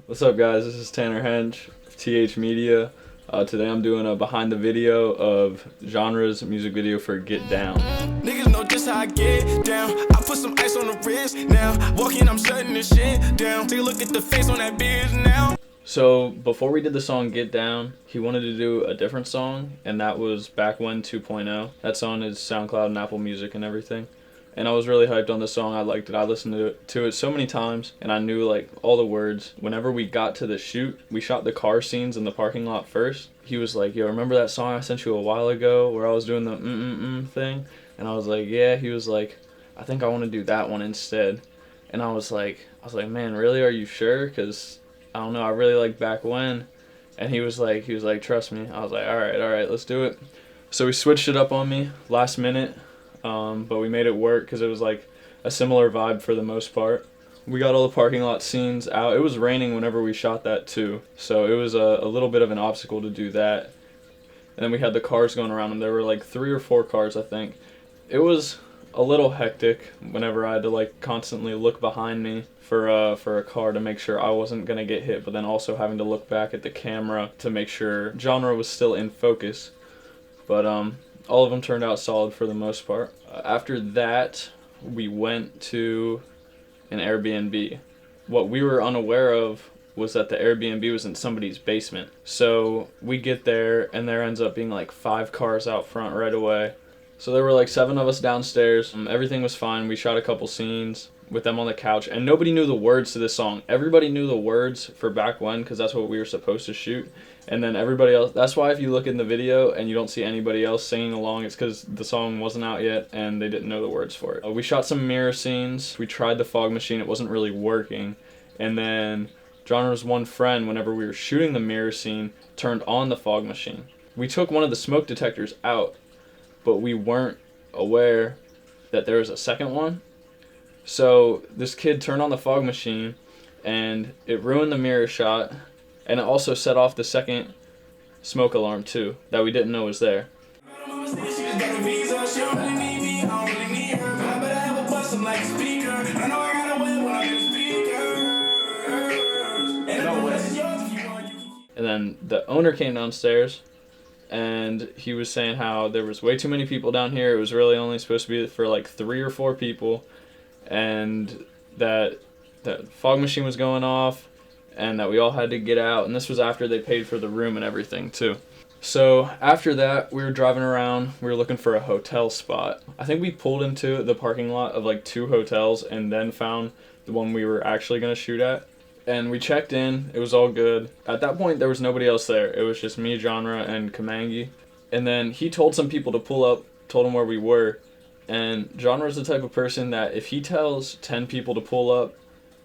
What's up, guys? This is Tanner Hench of TH Media. Today I'm doing a behind the video of Genre's music video for Get Down. Niggas know just how I get down. I put some ice on the wrist now. Walking, I'm shutting this shit down. Take a look at the face on that bitch now. So before we did the song Get Down, he wanted to do a different song, and that was Back When 2.0. That's on his SoundCloud and Apple Music and everything. And I was really hyped on this song. I liked it. I listened to it so many times, and I knew like all the words. Whenever we got to the shoot, we shot the car scenes in the parking lot first. He was like, "Yo, remember that song I sent you a while ago where I was doing the thing?" And I was like, "Yeah." He was like, "I think I want to do that one instead." And I was like, "Man, really? Are you sure? Because I don't know. I really like Back When." And he was like, "Trust me." I was like, all right, let's do it." So we switched it up on me last minute. But we made it work because it was like a similar vibe for the most part. We got all the parking lot scenes out. It was raining whenever we shot that too, so it was a little bit of an obstacle to do that. And then we had the cars going around, and there were like 3 or 4 cars, I think. It was a little hectic whenever I had to like constantly look behind me for a car to make sure I wasn't gonna get hit, but then also having to look back at the camera to make sure Genre was still in focus. But all of them turned out solid for the most part. After that, we went to an Airbnb. What we were unaware of was that the Airbnb was in somebody's basement. So we get there, and there ends up being like 5 cars out front right away. So there were like 7 of us downstairs. Everything was fine. We shot a couple scenes with them on the couch, and nobody knew the words to this song. Everybody knew the words for Back When because that's what we were supposed to shoot. And then everybody else, that's why if you look in the video and you don't see anybody else singing along, it's because the song wasn't out yet and they didn't know the words for it. We shot some mirror scenes. We tried the fog machine. It wasn't really working. And then Genre's one friend, whenever we were shooting the mirror scene, turned on the fog machine. We took one of the smoke detectors out, but we weren't aware that there was a second one. So this kid turned on the fog machine, and it ruined the mirror shot, and it also set off the second smoke alarm too that we didn't know was there. And then the owner came downstairs, and he was saying how there was way too many people down here. It was really only supposed to be for like 3 or 4 people, and that fog machine was going off, and that we all had to get out. And this was after they paid for the room and everything too. So after that, we were driving around. We were looking for a hotel spot. I think we pulled into the parking lot of like 2 hotels and then found the one we were actually going to shoot at. And we checked in. It was all good. At that point, there was nobody else there. It was just me, Genre, and Kamangi. And then he told some people to pull up, told them where we were. And Genre is the type of person that if he tells 10 people to pull up,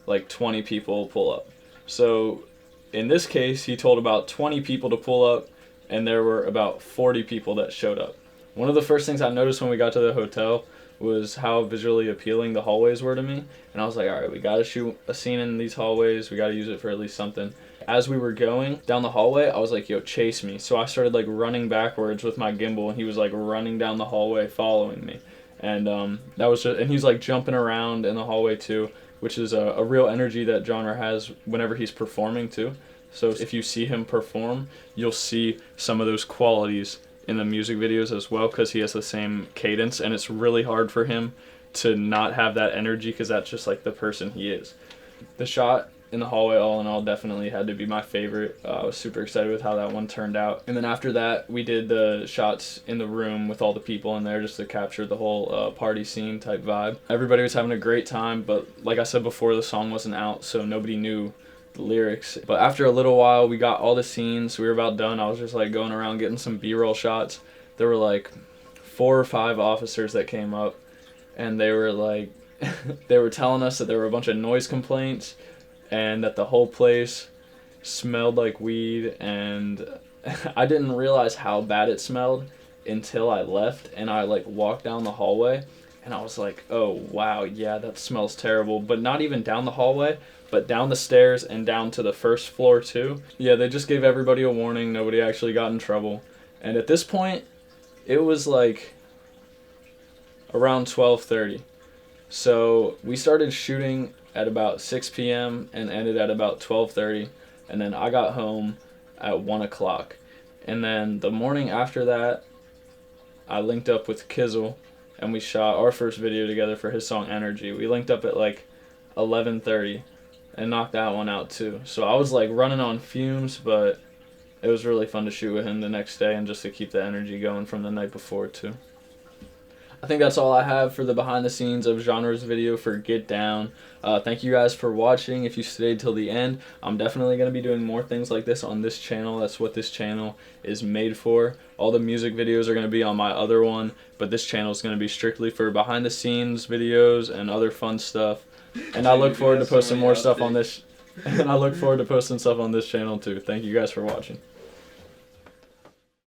like 20 people will pull up. So in this case, he told about 20 people to pull up, and there were about 40 people that showed up. One of the first things I noticed when we got to the hotel was how visually appealing the hallways were to me. And I was like, all right, we got to shoot a scene in these hallways. We got to use it for at least something. As we were going down the hallway, I was like, yo, chase me. So I started like running backwards with my gimbal, and he was like running down the hallway following me. And that was just, and he's like jumping around in the hallway too, which is a real energy that Genre has whenever he's performing too. So if you see him perform, you'll see some of those qualities in the music videos as well, because he has the same cadence, and it's really hard for him to not have that energy because that's just like the person he is. The shot in the hallway, all in all, definitely had to be my favorite. I was super excited with how that one turned out. And then after that, we did the shots in the room with all the people in there just to capture the whole party scene type vibe. Everybody was having a great time, but like I said before, the song wasn't out, so nobody knew the lyrics. But after a little while, we got all the scenes. We were about done. I was just like going around getting some B-roll shots. There were like 4 or 5 officers that came up, and they were like, they were telling us that there were a bunch of noise complaints, and that the whole place smelled like weed, and I didn't realize how bad it smelled until I left, and I like walked down the hallway, and I was like, oh wow, yeah, that smells terrible. But not even down the hallway, but down the stairs and down to the first floor too. Yeah, they just gave everybody a warning. Nobody actually got in trouble. And at this point, it was like around 12:30. So we started shooting at about 6 p.m. and ended at about 12:30, and then I got home at 1 o'clock. And then the morning after that, I linked up with Kizzle, and we shot our first video together for his song Energy. We linked up at like 11:30 and knocked that one out too. So I was like running on fumes, but it was really fun to shoot with him the next day and just to keep the energy going from the night before too. I think that's all I have for the behind the scenes of genres video for Get Down. Thank you guys for watching. If you stayed till the end, I'm definitely going to be doing more things like this on this channel. That's what this channel is made for. All the music videos are going to be on my other one, but this channel is going to be strictly for behind the scenes videos and other fun stuff. And I look forward to posting more stuff on this. And I look forward to posting stuff on this channel too. Thank you guys for watching.